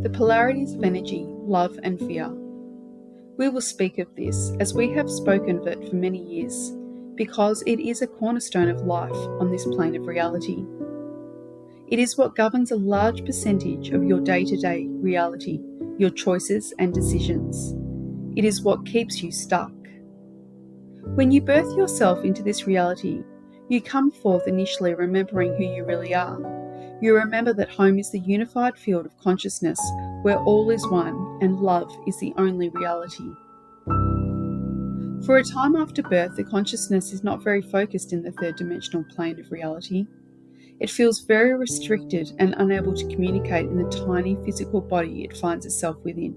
the polarities of energy, love and fear. We will speak of this as we have spoken of it for many years, because it is a cornerstone of life on this plane of reality. It is what governs a large percentage of your day-to-day reality, your choices and decisions. It is what keeps you stuck. When you birth yourself into this reality, you come forth initially remembering who you really are. You remember that home is the unified field of consciousness where all is one and love is the only reality. For a time after birth, the consciousness is not very focused in the third dimensional plane of reality. It feels very restricted and unable to communicate in the tiny physical body it finds itself within.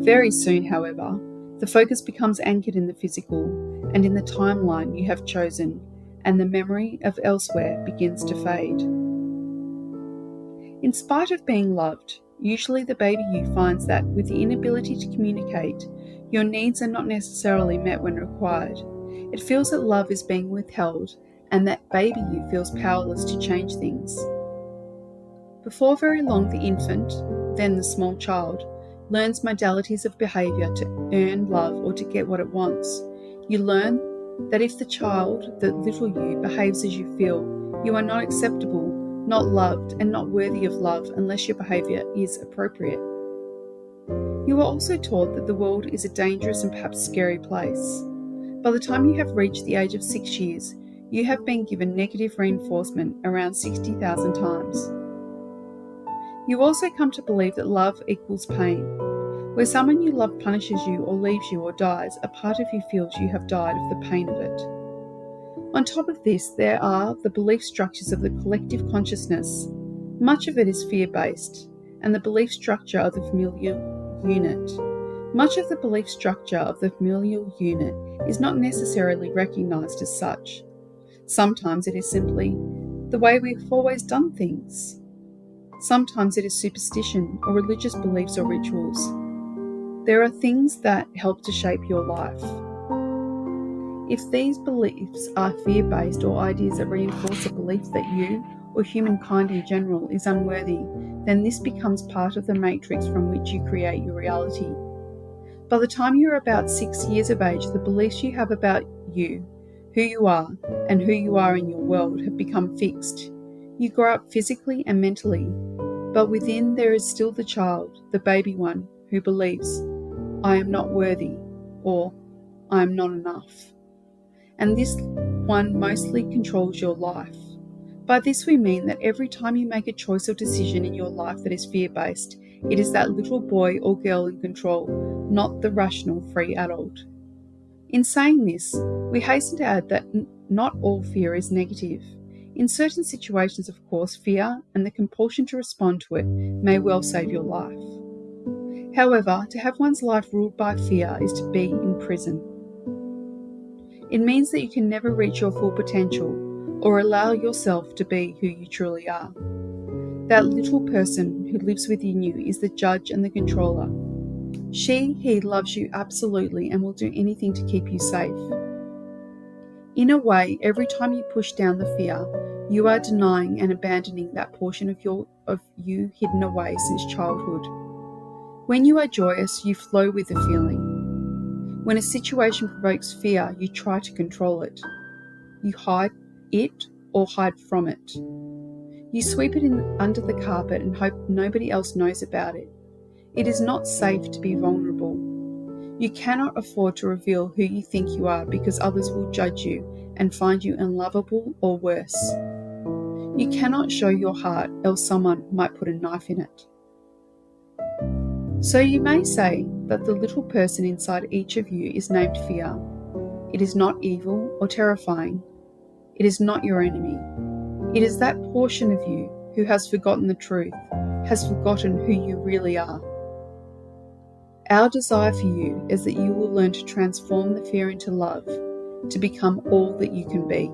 Very soon, however, the focus becomes anchored in the physical and in the timeline you have chosen, and the memory of elsewhere begins to fade. In spite of being loved, usually the baby you finds that with the inability to communicate, your needs are not necessarily met when required. It feels that love is being withheld, and that baby you feels powerless to change things. Before very long, the infant, then the small child, learns modalities of behaviour to earn love or to get what it wants. You learn that if the child, the little you, behaves as you feel, you are not acceptable, not loved, and not worthy of love unless your behaviour is appropriate. You are also taught that the world is a dangerous and perhaps scary place. By the time you have reached the age of 6 years, you have been given negative reinforcement around 60,000 times. You also come to believe that love equals pain. Where someone you love punishes you or leaves you or dies, a part of you feels you have died of the pain of it. On top of this, there are the belief structures of the collective consciousness. Much of it is fear-based, and the belief structure of the familial unit. Much of the belief structure of the familial unit is not necessarily recognised as such. Sometimes it is simply the way we've always done things. Sometimes it is superstition or religious beliefs or rituals. There are things that help to shape your life. If these beliefs are fear-based or ideas that reinforce a belief that you or humankind in general is unworthy, then this becomes part of the matrix from which you create your reality. By the time you're about 6 years of age, the beliefs you have about you, who you are, and who you are in your world have become fixed. You grow up physically and mentally, but within there is still the child, the baby one, who believes, I am not worthy, or I am not enough. And this one mostly controls your life. By this we mean that every time you make a choice or decision in your life that is fear-based, it is that little boy or girl in control, not the rational, free adult. In saying this, we hasten to add that not all fear is negative. In certain situations, of course, fear and the compulsion to respond to it may well save your life. However, to have one's life ruled by fear is to be in prison. It means that you can never reach your full potential or allow yourself to be who you truly are. That little person who lives within you is the judge and the controller. He loves you absolutely and will do anything to keep you safe. In a way, every time you push down the fear, you are denying and abandoning that portion of you hidden away since childhood. When you are joyous, you flow with the feeling. When a situation provokes fear, you try to control it. You hide it or hide from it. You sweep it under the carpet and hope nobody else knows about it. It is not safe to be vulnerable. You cannot afford to reveal who you think you are because others will judge you and find you unlovable or worse. You cannot show your heart, else someone might put a knife in it. So you may say that the little person inside each of you is named fear. It is not evil or terrifying. It is not your enemy. It is that portion of you who has forgotten the truth, has forgotten who you really are. Our desire for you is that you will learn to transform the fear into love, to become all that you can be.